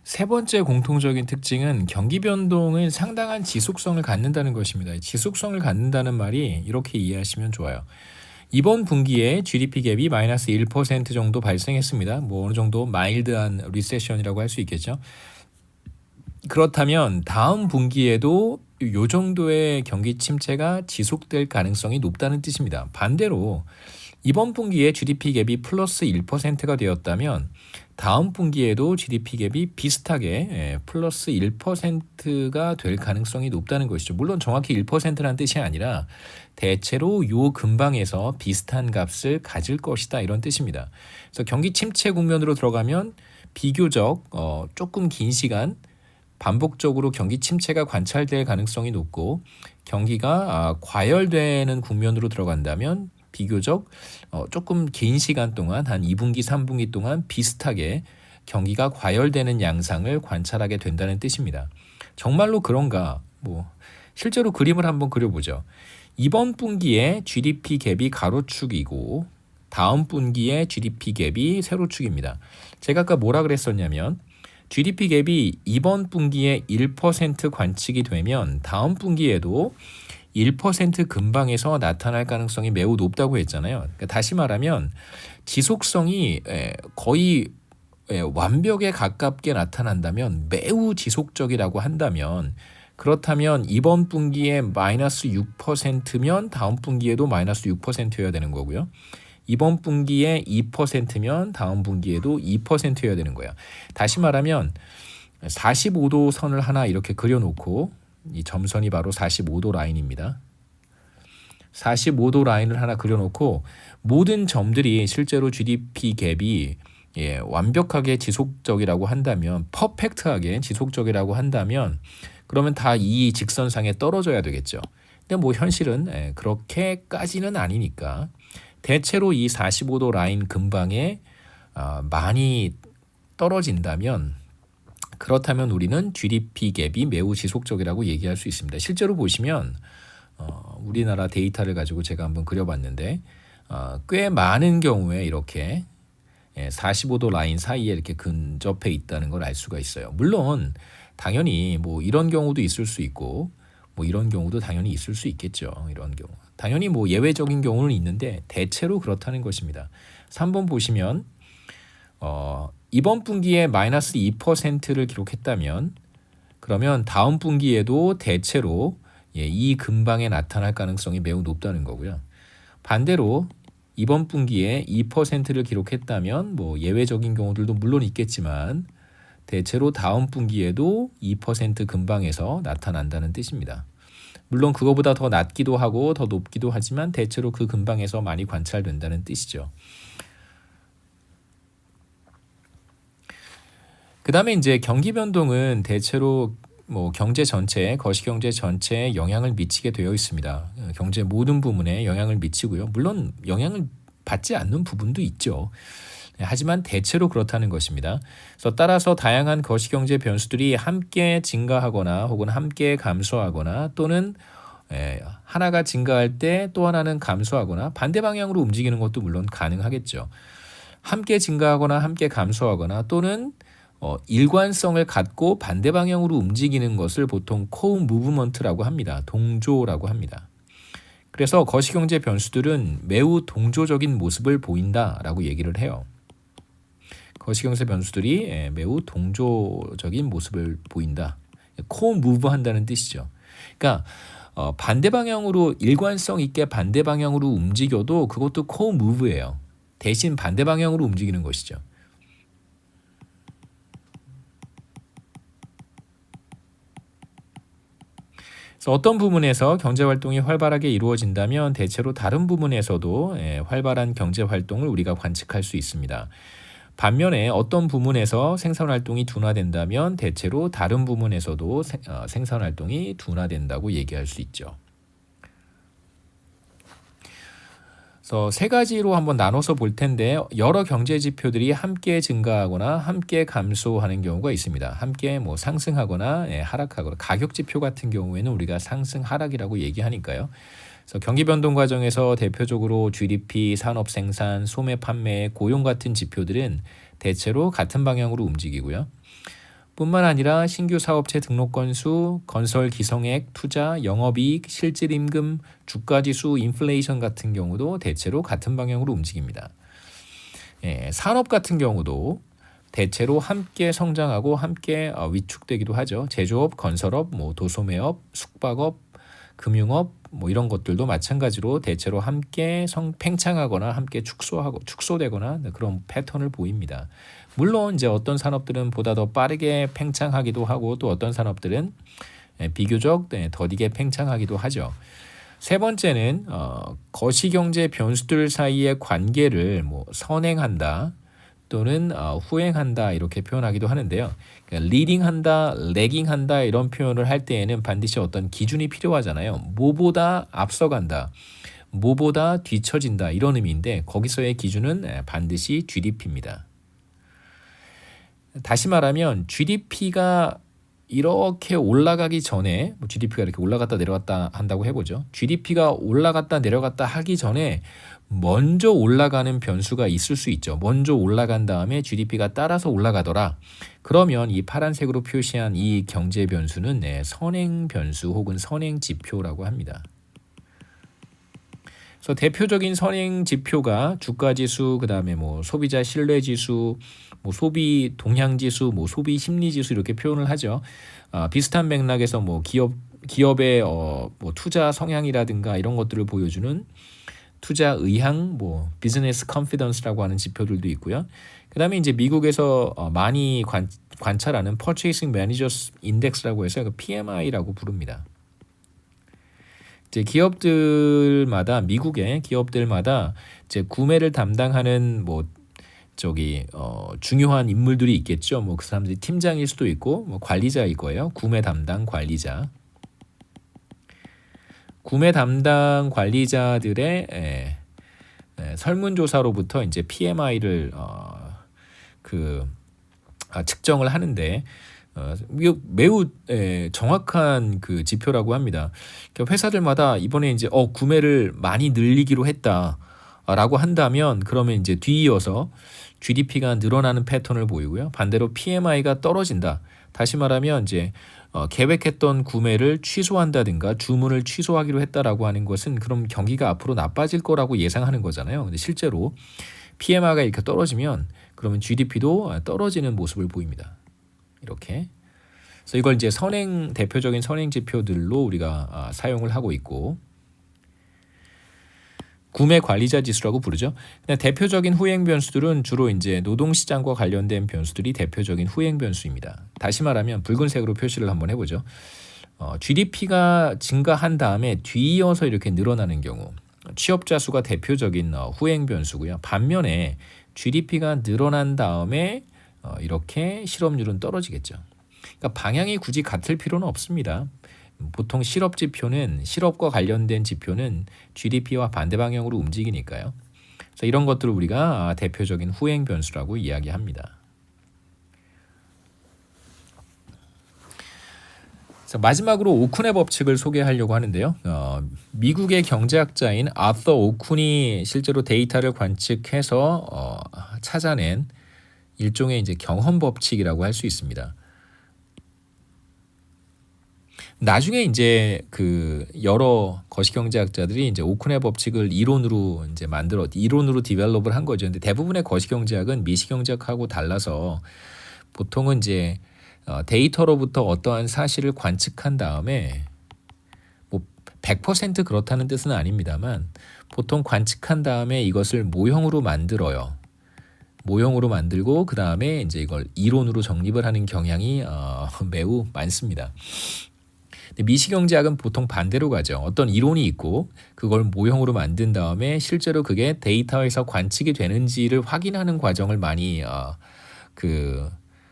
세 번째 공통적인 특징은 경기 변동은 상당한 지속성을 갖는다는 것입니다. 지속성을 갖는다는 말이 이렇게 이해하시면 좋아요. 이번 분기에 GDP 갭이 마이너스 1% 정도 발생했습니다. 뭐 어느 정도 마일드한 리세션이라고 할 수 있겠죠. 그렇다면 다음 분기에도 이 정도의 경기 침체가 지속될 가능성이 높다는 뜻입니다. 반대로 이번 분기에 GDP 갭이 플러스 1%가 되었다면 다음 분기에도 GDP 갭이 비슷하게 플러스 1%가 될 가능성이 높다는 것이죠. 물론 정확히 1%라는 뜻이 아니라 대체로 요 근방에서 비슷한 값을 가질 것이다 이런 뜻입니다. 그래서 경기 침체 국면으로 들어가면 비교적 조금 긴 시간 반복적으로 경기 침체가 관찰될 가능성이 높고 경기가 과열되는 국면으로 들어간다면 비교적 조금 긴 시간 동안 한 2분기, 3분기 동안 비슷하게 경기가 과열되는 양상을 관찰하게 된다는 뜻입니다. 정말로 그런가? 실제로 그림을 한번 그려보죠. 이번 분기에 GDP 갭이 가로축이고 다음 분기에 GDP 갭이 세로축입니다. 제가 아까 뭐라 그랬었냐면 GDP 갭이 이번 분기에 1% 관측이 되면 다음 분기에도 1% 근방에서 나타날 가능성이 매우 높다고 했잖아요. 그러니까 다시 말하면 지속성이 거의 완벽에 가깝게 나타난다면 매우 지속적이라고 한다면 그렇다면 이번 분기에 마이너스 6%면 다음 분기에도 마이너스 6%여야 되는 거고요. 이번 분기에 2%면 다음 분기에도 2%여야 되는 거예요. 다시 말하면 45도 선을 하나 이렇게 그려놓고 이 점선이 바로 45도 라인입니다. 45도 라인을 하나 그려놓고 모든 점들이 실제로 GDP 갭이 완벽하게 지속적이라고 한다면 퍼펙트하게 지속적이라고 한다면 그러면 다 이 직선상에 떨어져야 되겠죠. 근데 현실은 그렇게까지는 아니니까 대체로 이 45도 라인 근방에 많이 떨어진다면 그렇다면 우리는 GDP 갭이 매우 지속적이라고 얘기할 수 있습니다. 실제로 보시면 우리나라 데이터를 가지고 제가 한번 그려봤는데 꽤 많은 경우에 이렇게 45도 라인 사이에 이렇게 근접해 있다는 걸 알 수가 있어요. 물론 당연히 이런 경우도 있을 수 있고 이런 경우도 당연히 있을 수 있겠죠. 이런 경우 당연히 예외적인 경우는 있는데 대체로 그렇다는 것입니다. 3번 보시면 이번 분기에 마이너스 2%를 기록했다면 그러면 다음 분기에도 대체로 이 근방에 나타날 가능성이 매우 높다는 거고요. 반대로 이번 분기에 2%를 기록했다면 예외적인 경우들도 물론 있겠지만 대체로 다음 분기에도 2% 근방에서 나타난다는 뜻입니다. 물론 그거보다 더 낮기도 하고 더 높기도 하지만 대체로 그 근방에서 많이 관찰된다는 뜻이죠. 그 다음에 이제 경기 변동은 대체로 경제 전체, 거시경제 전체에 영향을 미치게 되어 있습니다. 경제 모든 부분에 영향을 미치고요. 물론 영향을 받지 않는 부분도 있죠. 하지만 대체로 그렇다는 것입니다. 그래서 따라서 다양한 거시경제 변수들이 함께 증가하거나 혹은 함께 감소하거나 또는 하나가 증가할 때 또 하나는 감소하거나 반대 방향으로 움직이는 것도 물론 가능하겠죠. 함께 증가하거나 함께 감소하거나 또는 일관성을 갖고 반대 방향으로 움직이는 것을 보통 co-movement라고 합니다. 동조라고 합니다. 그래서 거시경제 변수들은 매우 동조적인 모습을 보인다라고 얘기를 해요. 거시경제 변수들이 매우 동조적인 모습을 보인다. co-move 한다는 뜻이죠. 그러니까 반대 방향으로 일관성 있게 반대 방향으로 움직여도 그것도 co-move예요. 대신 반대 방향으로 움직이는 것이죠. 그래서 어떤 부분에서 경제활동이 활발하게 이루어진다면 대체로 다른 부분에서도 활발한 경제활동을 우리가 관측할 수 있습니다. 반면에 어떤 부분에서 생산활동이 둔화된다면 대체로 다른 부분에서도 생산활동이 둔화된다고 얘기할 수 있죠. 그래서 세 가지로 한번 나눠서 볼 텐데 여러 경제 지표들이 함께 증가하거나 함께 감소하는 경우가 있습니다. 함께 상승하거나 하락하거나 가격 지표 같은 경우에는 우리가 상승 하락이라고 얘기하니까요. 그래서 경기 변동 과정에서 대표적으로 GDP, 산업 생산, 소매 판매, 고용 같은 지표들은 대체로 같은 방향으로 움직이고요. 뿐만 아니라 신규 사업체 등록 건수, 건설 기성액, 투자, 영업이익, 실질임금, 주가지수, 인플레이션 같은 경우도 대체로 같은 방향으로 움직입니다. 산업 같은 경우도 대체로 함께 성장하고 함께 위축되기도 하죠. 제조업, 건설업, 도소매업, 숙박업, 금융업 이런 것들도 마찬가지로 대체로 함께 팽창하거나 함께 축소되거나 그런 패턴을 보입니다. 물론 이제 어떤 산업들은 보다 더 빠르게 팽창하기도 하고 또 어떤 산업들은 비교적 더디게 팽창하기도 하죠. 세 번째는 거시경제 변수들 사이의 관계를 선행한다 또는 후행한다 이렇게 표현하기도 하는데요. 그러니까 리딩한다, 레깅한다 이런 표현을 할 때에는 반드시 어떤 기준이 필요하잖아요. 뭐보다 앞서간다, 뭐보다 뒤처진다 이런 의미인데 거기서의 기준은 반드시 GDP입니다. 다시 말하면 GDP가 이렇게 올라가기 전에 GDP가 이렇게 올라갔다 내려갔다 한다고 해보죠. GDP가 올라갔다 내려갔다 하기 전에 먼저 올라가는 변수가 있을 수 있죠. 먼저 올라간 다음에 GDP가 따라서 올라가더라. 그러면 이 파란색으로 표시한 이 경제 변수는 선행 변수 혹은 선행 지표라고 합니다. 그래서 대표적인 선행 지표가 주가 지수, 그다음에 소비자 신뢰 지수, 소비 동향 지수, 소비 심리 지수 이렇게 표현을 하죠. 비슷한 맥락에서 기업의 투자 성향이라든가 이런 것들을 보여주는 투자 의향, 비즈니스 컨피던스라고 하는 지표들도 있고요. 그다음에 이제 미국에서 많이 관찰하는 Purchasing Managers Index라고 해서 그 PMI라고 부릅니다. 이제 기업들마다 미국의 기업들마다 이제 구매를 담당하는 중요한 인물들이 있겠죠. 그 사람들이 팀장일 수도 있고 관리자일 거예요. 구매 담당 관리자. 구매 담당 관리자들의 설문조사로부터 이제 PMI를 측정을 하는데 매우 정확한 그 지표라고 합니다. 그러니까 회사들마다 이번에 이제 구매를 많이 늘리기로 했다라고 한다면 그러면 이제 뒤이어서 GDP가 늘어나는 패턴을 보이고요. 반대로 PMI가 떨어진다. 다시 말하면 이제 계획했던 구매를 취소한다든가 주문을 취소하기로 했다라고 하는 것은 그럼 경기가 앞으로 나빠질 거라고 예상하는 거잖아요. 근데 실제로 PMI가 이렇게 떨어지면 그러면 GDP도 떨어지는 모습을 보입니다. 이렇게. 그래서 이걸 이제 대표적인 선행 지표들로 우리가 사용을 하고 있고 구매 관리자 지수라고 부르죠. 대표적인 후행 변수들은 주로 이제 노동 시장과 관련된 변수들이 대표적인 후행 변수입니다. 다시 말하면 붉은색으로 표시를 한번 해보죠. GDP가 증가한 다음에 뒤이어서 이렇게 늘어나는 경우 취업자 수가 대표적인 후행 변수고요. 반면에 GDP가 늘어난 다음에 이렇게 실업률은 떨어지겠죠. 그러니까 방향이 굳이 같을 필요는 없습니다. 보통 실업과 관련된 지표는 GDP와 반대 방향으로 움직이니까요. 그래서 이런 것들을 우리가 대표적인 후행 변수라고 이야기합니다. 그래서 마지막으로 오쿤의 법칙을 소개하려고 하는데요. 미국의 경제학자인 아서 오쿤이 실제로 데이터를 관측해서 찾아낸 일종의 이제 경험 법칙이라고 할 수 있습니다. 나중에 이제 그 여러 거시경제학자들이 이제 오쿤의 법칙을 이론으로 디벨롭을 한 거죠. 근데 대부분의 거시경제학은 미시경제학하고 달라서 보통은 이제 데이터로부터 어떠한 사실을 관측한 다음에 100% 그렇다는 뜻은 아닙니다만 보통 관측한 다음에 이것을 모형으로 만들어요. 모형으로 만들고 그 다음에 이제 이걸 이론으로 정립을 하는 경향이 매우 많습니다. 미시경제학은 보통 반대로 가죠. 어떤 이론이 있고 그걸 모형으로 만든 다음에 실제로 그게 데이터에서 관측이 되는지를 확인하는 과정을 많이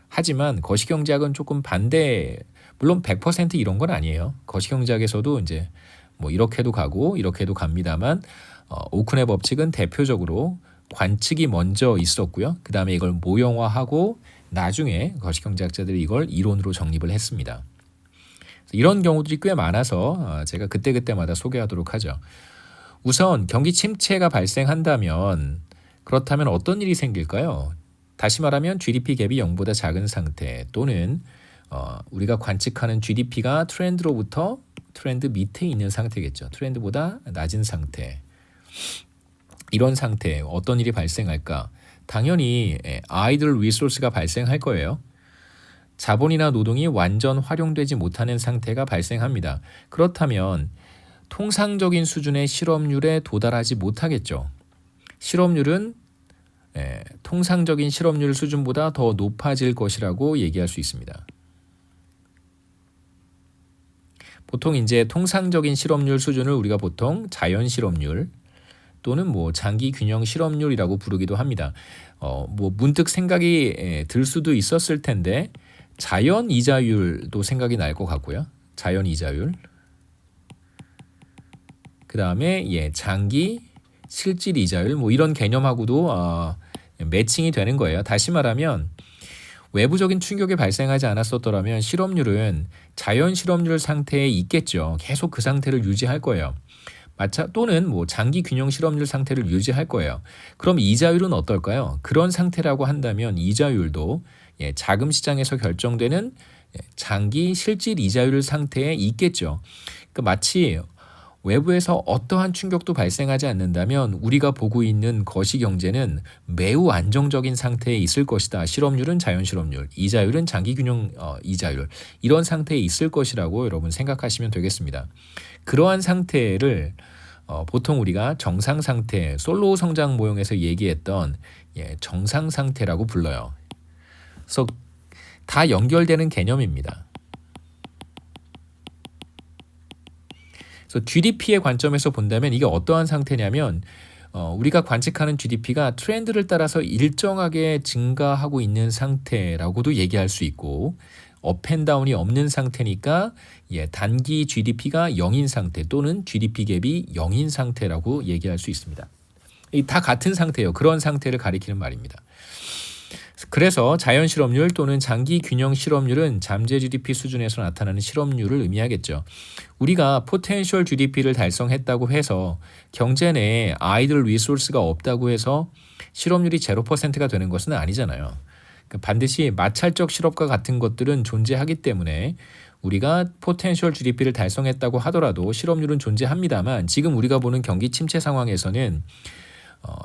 하지만 거시경제학은 조금 반대. 물론 100% 이런 건 아니에요. 거시경제학에서도 이제 이렇게도 가고 이렇게도 갑니다만 오쿤의 법칙은 대표적으로 관측이 먼저 있었고요. 그 다음에 이걸 모형화하고 나중에 거시경제학자들이 이걸 이론으로 정립을 했습니다. 이런 경우들이 꽤 많아서 제가 그때그때마다 소개하도록 하죠. 우선 경기 침체가 발생한다면 그렇다면 어떤 일이 생길까요? 다시 말하면 GDP 갭이 0보다 작은 상태 또는 우리가 관측하는 GDP가 트렌드 밑에 있는 상태겠죠. 트렌드보다 낮은 상태. 이런 상태에 어떤 일이 발생할까? 당연히 아이들 리소스가 발생할 거예요. 자본이나 노동이 완전 활용되지 못하는 상태가 발생합니다. 그렇다면 통상적인 수준의 실업률에 도달하지 못하겠죠. 실업률은 통상적인 실업률 수준보다 더 높아질 것이라고 얘기할 수 있습니다. 보통 이제 통상적인 실업률 수준을 우리가 보통 자연 실업률 또는 장기 균형 실업률이라고 부르기도 합니다. 문득 생각이 들 수도 있었을 텐데 자연 이자율도 생각이 날 것 같고요. 자연 이자율. 그 다음에 장기 실질 이자율 이런 개념하고도 매칭이 되는 거예요. 다시 말하면 외부적인 충격이 발생하지 않았었더라면 실업률은 자연 실업률 상태에 있겠죠. 계속 그 상태를 유지할 거예요. 또는 장기 균형 실업률 상태를 유지할 거예요. 그럼 이자율은 어떨까요? 그런 상태라고 한다면 이자율도 자금 시장에서 결정되는 장기 실질 이자율 상태에 있겠죠. 그러니까 마치 외부에서 어떠한 충격도 발생하지 않는다면 우리가 보고 있는 거시경제는 매우 안정적인 상태에 있을 것이다. 실업률은 자연 실업률, 이자율은 장기 균형 이자율 이런 상태에 있을 것이라고 여러분 생각하시면 되겠습니다. 그러한 상태를 보통 우리가 정상 상태, 솔로우 성장 모형에서 얘기했던 정상 상태라고 불러요. 그래서 다 연결되는 개념입니다. 그래서 GDP의 관점에서 본다면 이게 어떠한 상태냐면 우리가 관측하는 GDP가 트렌드를 따라서 일정하게 증가하고 있는 상태라고도 얘기할 수 있고 업앤다운이 없는 상태니까 단기 GDP가 0인 상태 또는 GDP 갭이 0인 상태라고 얘기할 수 있습니다. 다 같은 상태예요. 그런 상태를 가리키는 말입니다. 그래서 자연 실업률 또는 장기 균형 실업률은 잠재 GDP 수준에서 나타나는 실업률을 의미하겠죠. 우리가 포텐셜 GDP를 달성했다고 해서 경제 내에 아이들 리소스가 없다고 해서 실업률이 0%가 되는 것은 아니잖아요. 반드시 마찰적 실업과 같은 것들은 존재하기 때문에 우리가 포텐셜 GDP를 달성했다고 하더라도 실업률은 존재합니다만 지금 우리가 보는 경기 침체 상황에서는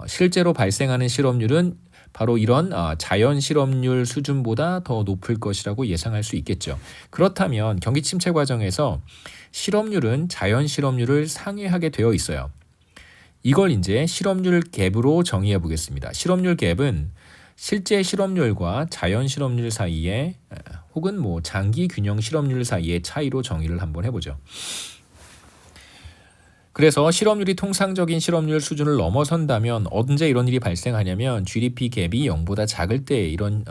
실제로 발생하는 실업률은 바로 이런 자연 실업률 수준보다 더 높을 것이라고 예상할 수 있겠죠. 그렇다면 경기 침체 과정에서 실업률은 자연 실업률을 상회하게 되어 있어요. 이걸 이제 실업률 갭으로 정의해 보겠습니다. 실업률 갭은 실제 실업률과 자연 실업률 사이에 혹은 장기 균형 실업률 사이의 차이로 정의를 한번 해보죠. 그래서 실업률이 통상적인 실업률 수준을 넘어선다면 언제 이런 일이 발생하냐면 GDP 갭이 0보다 작을 때 이런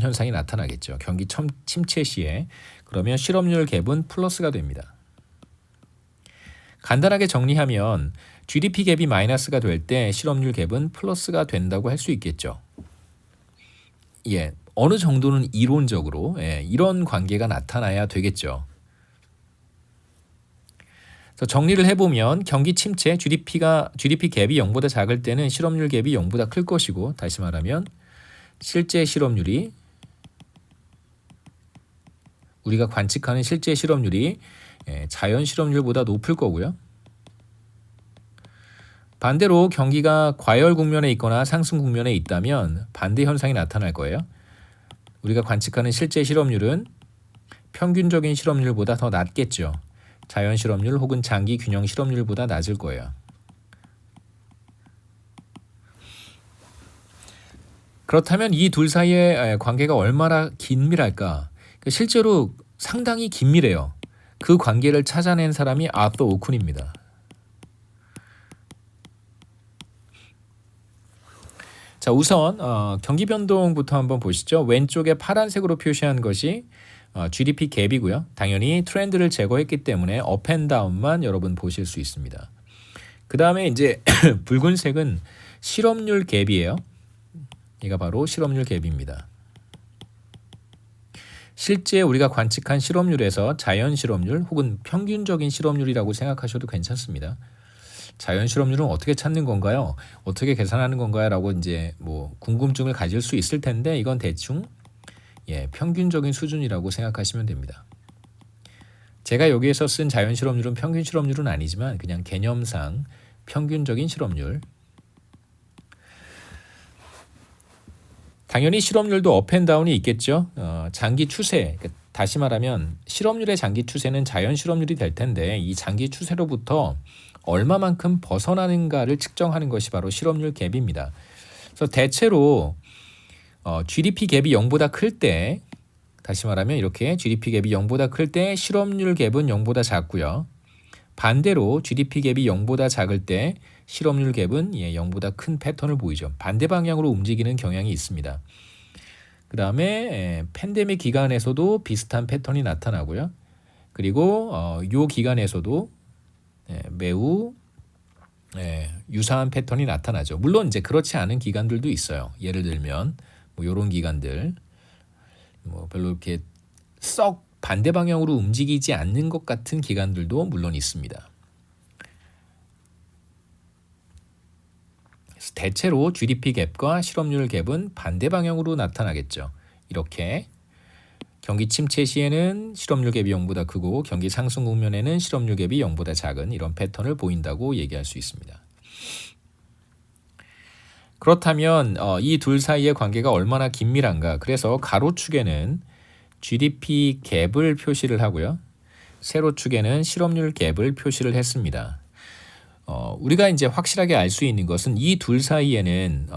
현상이 나타나겠죠. 경기 침체 시에. 그러면 실업률 갭은 플러스가 됩니다. 간단하게 정리하면 GDP 갭이 마이너스가 될 때 실업률 갭은 플러스가 된다고 할 수 있겠죠. 어느 정도는 이론적으로 이런 관계가 나타나야 되겠죠. 그래서 정리를 해보면 경기 침체 GDP 갭이 0보다 작을 때는 실업률 갭이 0보다 클 것이고 다시 말하면 실제 실업률이 우리가 관측하는 실제 실업률이 자연 실업률보다 높을 거고요. 반대로 경기가 과열 국면에 있거나 상승 국면에 있다면 반대 현상이 나타날 거예요. 우리가 관측하는 실제 실업률은 평균적인 실업률보다 더 낮겠죠. 자연 실업률 혹은 장기 균형 실업률보다 낮을 거예요. 그렇다면 이 둘 사이의 관계가 얼마나 긴밀할까? 실제로 상당히 긴밀해요. 그 관계를 찾아낸 사람이 아서 오쿤입니다. 자, 우선 경기 변동부터 한번 보시죠. 왼쪽에 파란색으로 표시한 것이 GDP 갭이고요. 당연히 트렌드를 제거했기 때문에 업앤다운만 여러분 보실 수 있습니다. 그 다음에 이제 붉은색은 실업률 갭이에요. 얘가 바로 실업률 갭입니다. 실제 우리가 관측한 실업률에서 자연 실업률 혹은 평균적인 실업률이라고 생각하셔도 괜찮습니다. 자연 실업률은 어떻게 찾는 건가요? 어떻게 계산하는 건가요? 라고 이제 뭐 궁금증을 가질 수 있을 텐데 이건 대충 평균적인 수준이라고 생각하시면 됩니다. 제가 여기에서 쓴 자연 실업률은 평균 실업률은 아니지만 그냥 개념상 평균적인 실업률. 당연히 실업률도 업앤다운이 있겠죠. 장기 추세, 다시 말하면 실업률의 장기 추세는 자연 실업률이 될 텐데 이 장기 추세로부터 얼마만큼 벗어나는가를 측정하는 것이 바로 실업률 갭입니다. 그래서 대체로 GDP 갭이 0보다 클 때, 다시 말하면 이렇게 GDP 갭이 0보다 클 때 실업률 갭은 0보다 작고요. 반대로 GDP 갭이 0보다 작을 때 실업률 갭은 0보다 큰 패턴을 보이죠. 반대 방향으로 움직이는 경향이 있습니다. 그 다음에 팬데믹 기간에서도 비슷한 패턴이 나타나고요. 그리고 이 기간에서도 매우 유사한 패턴이 나타나죠. 물론 이제 그렇지 않은 기간들도 있어요. 예를 들면 뭐 이런 기간들 뭐 별로 이렇게 썩 반대 방향으로 움직이지 않는 것 같은 기간들도 물론 있습니다. 그래서 대체로 GDP 갭과 실업률 갭은 반대 방향으로 나타나겠죠. 이렇게 경기 침체 시에는 실업률 갭이 0보다 크고 경기 상승 국면에는 실업률 갭이 0보다 작은 이런 패턴을 보인다고 얘기할 수 있습니다. 그렇다면 이 둘 사이의 관계가 얼마나 긴밀한가? 그래서 가로축에는 GDP 갭을 표시를 하고요. 세로축에는 실업률 갭을 표시를 했습니다. 우리가 이제 확실하게 알 수 있는 것은 이 둘 사이에는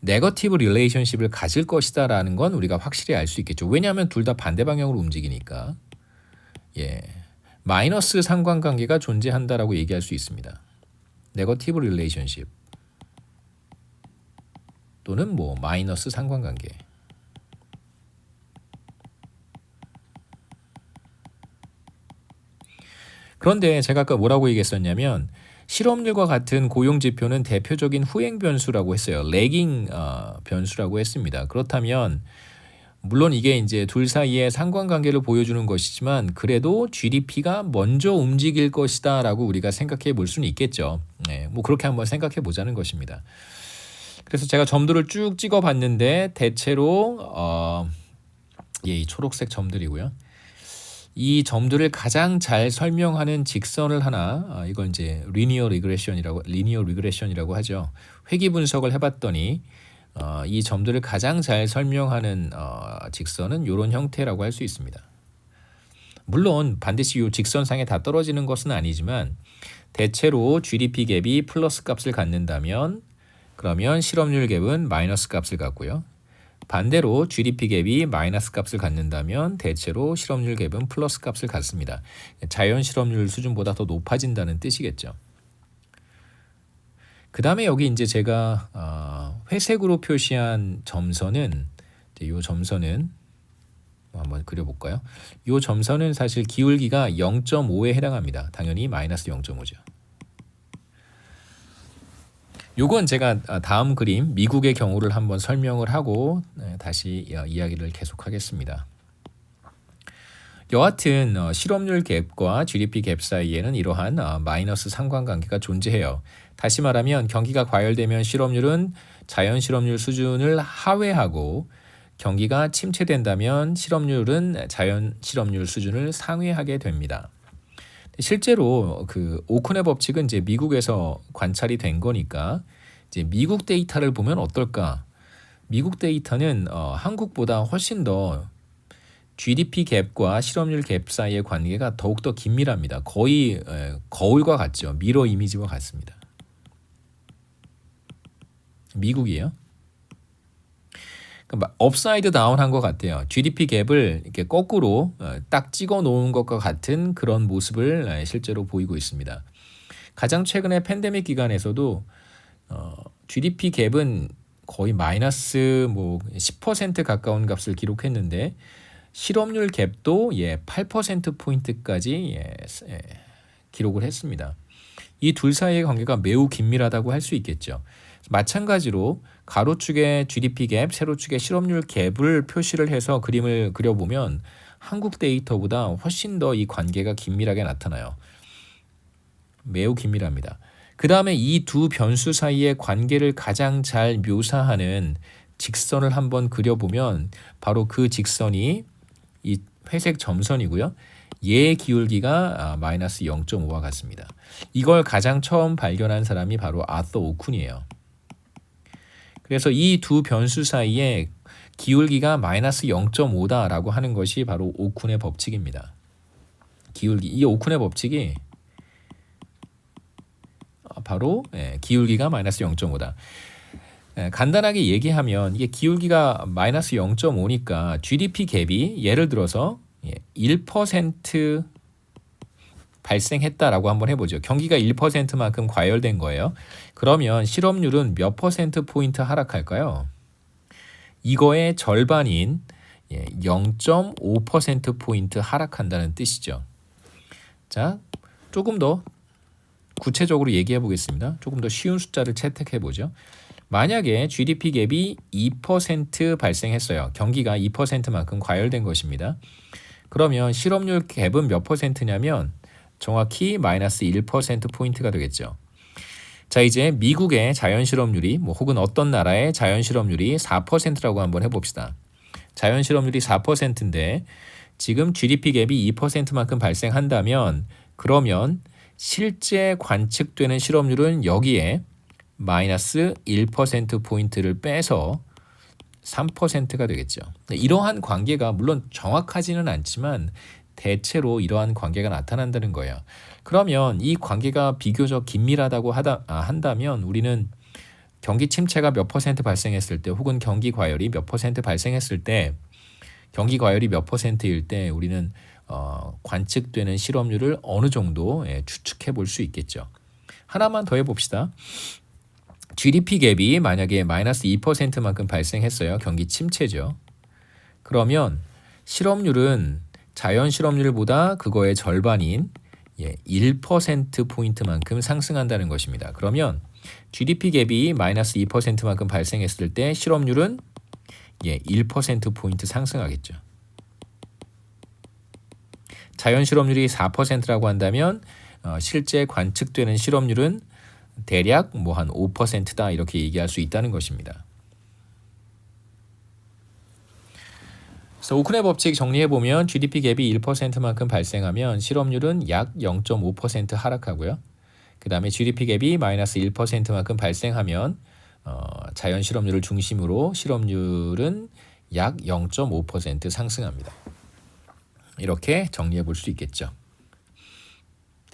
네거티브 릴레이션십을 가질 것이다라는 건 우리가 확실히 알 수 있겠죠. 왜냐하면 둘 다 반대 방향으로 움직이니까. 마이너스 상관관계가 존재한다라고 얘기할 수 있습니다. 네거티브 릴레이션십 또는 뭐 마이너스 상관관계. 그런데 제가 아까 뭐라고 얘기했었냐면 실업률과 같은 고용지표는 대표적인 후행 변수라고 했어요. 레깅 변수라고 했습니다. 그렇다면 물론 이게 이제 둘 사이의 상관관계를 보여주는 것이지만 그래도 GDP가 먼저 움직일 것이다라고 우리가 생각해 볼 수는 있겠죠. 뭐 그렇게 한번 생각해 보자는 것입니다. 그래서 제가 점들을 쭉 찍어 봤는데 대체로 이 초록색 점들이고요. 이 점들을 가장 잘 설명하는 직선을 하나, 이걸 이제 리니어 리그레션이라고 하죠. 회귀 분석을 해봤더니 이 점들을 가장 잘 설명하는 직선은 이런 형태라고 할 수 있습니다. 물론 반드시 이 직선상에 다 떨어지는 것은 아니지만 대체로 GDP 갭이 플러스 값을 갖는다면 그러면 실업률 갭은 마이너스 값을 갖고요. 반대로 GDP 갭이 마이너스 값을 갖는다면 대체로 실업률 갭은 플러스 값을 갖습니다. 자연 실업률 수준보다 더 높아진다는 뜻이겠죠. 그 다음에 여기 이제 제가 회색으로 표시한 점선은 이 점선은 한번 그려볼까요? 이 점선은 사실 기울기가 0.5에 해당합니다. 당연히 마이너스 0.5죠. 요건 제가 다음 그림 미국의 경우를 한번 설명을 하고 다시 이야기를 계속하겠습니다. 여하튼 실업률 갭과 GDP 갭 사이에는 이러한 마이너스 상관관계가 존재해요. 다시 말하면 경기가 과열되면 실업률은 자연 실업률 수준을 하회하고 경기가 침체된다면 실업률은 자연 실업률 수준을 상회하게 됩니다. 실제로 그 오쿤의 법칙은 이제 미국에서 관찰이 된 거니까 이제 미국 데이터를 보면 어떨까? 미국 데이터는 한국보다 훨씬 더 GDP 갭과 실업률 갭 사이의 관계가 더욱더 긴밀합니다. 거의 거울과 같죠. 미러 이미지와 같습니다. 미국이에요. 그러니까 업사이드 다운한 것 같아요. GDP 갭을 이렇게 거꾸로 딱 찍어 놓은 것과 같은 그런 모습을 실제로 보이고 있습니다. 가장 최근에 팬데믹 기간에서도 GDP 갭은 거의 마이너스 뭐 10% 가까운 값을 기록했는데 실업률 갭도 8% 포인트까지 기록을 했습니다. 이 둘 사이의 관계가 매우 긴밀하다고 할 수 있겠죠. 마찬가지로 가로축에 GDP 갭, 세로축에 실업률 갭을 표시를 해서 그림을 그려보면 한국 데이터보다 훨씬 더 이 관계가 긴밀하게 나타나요. 매우 긴밀합니다. 그 다음에 이 두 변수 사이의 관계를 가장 잘 묘사하는 직선을 한번 그려보면 바로 그 직선이 이 회색 점선이고요. 얘의 기울기가 마이너스 0.5와 같습니다. 이걸 가장 처음 발견한 사람이 바로 아서 오쿤이에요. 그래서 이 두 변수 사이에 기울기가 마이너스 0.5다라고 하는 것이 바로 오쿤의 법칙입니다. 이 오쿤의 법칙이 바로 기울기가 마이너스 0.5다. 간단하게 얘기하면 이게 기울기가 마이너스 0.5니까 GDP 갭이 예를 들어서 1% 발생했다라고 한번 해보죠. 경기가 1%만큼 과열된 거예요. 그러면 실업률은 몇 퍼센트 포인트 하락할까요? 이거의 절반인 0.5% 포인트 하락한다는 뜻이죠. 자, 조금 더 구체적으로 얘기해 보겠습니다. 조금 더 쉬운 숫자를 채택해 보죠. 만약에 GDP 갭이 2% 발생했어요. 경기가 2%만큼 과열된 것입니다. 그러면 실업률 갭은 몇 퍼센트냐면 정확히 마이너스 1% 포인트가 되겠죠. 자, 이제 미국의 자연 실업률이 혹은 어떤 나라의 자연 실업률이 4%라고 한번 해봅시다. 자연 실업률이 4%인데 지금 GDP 갭이 2%만큼 발생한다면 그러면 실제 관측되는 실업률은 여기에 마이너스 1% 포인트를 빼서 3%가 되겠죠. 이러한 관계가 물론 정확하지는 않지만 대체로 이러한 관계가 나타난다는 거예요. 그러면 이 관계가 비교적 긴밀하다고 한다면 우리는 경기 침체가 몇 퍼센트 발생했을 때 혹은 경기 과열이 몇 퍼센트 발생했을 때 경기 과열이 몇 퍼센트일 때 우리는 관측되는 실업률을 어느 정도 추측해 볼 수 있겠죠. 하나만 더 해봅시다. GDP 갭이 만약에 마이너스 2%만큼 발생했어요. 경기 침체죠. 그러면 실업률은 자연 실업률보다 그거의 절반인 1%포인트만큼 상승한다는 것입니다. 그러면 GDP 갭이 마이너스 2%만큼 발생했을 때 실업률은 1%포인트 상승하겠죠. 자연 실업률이 4%라고 한다면 실제 관측되는 실업률은 대략 한 5%다 이렇게 얘기할 수 있다는 것입니다. 그래서 오쿤의 법칙 정리해보면 GDP 갭이 1%만큼 발생하면 실업률은 약 0.5% 하락하고요. 그 다음에 GDP 갭이 마이너스 1%만큼 발생하면 자연 실업률을 중심으로 실업률은 약 0.5% 상승합니다. 이렇게 정리해 볼 수 있겠죠.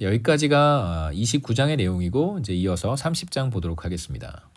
여기까지가 29장의 내용이고 이제 이어서 30장 보도록 하겠습니다.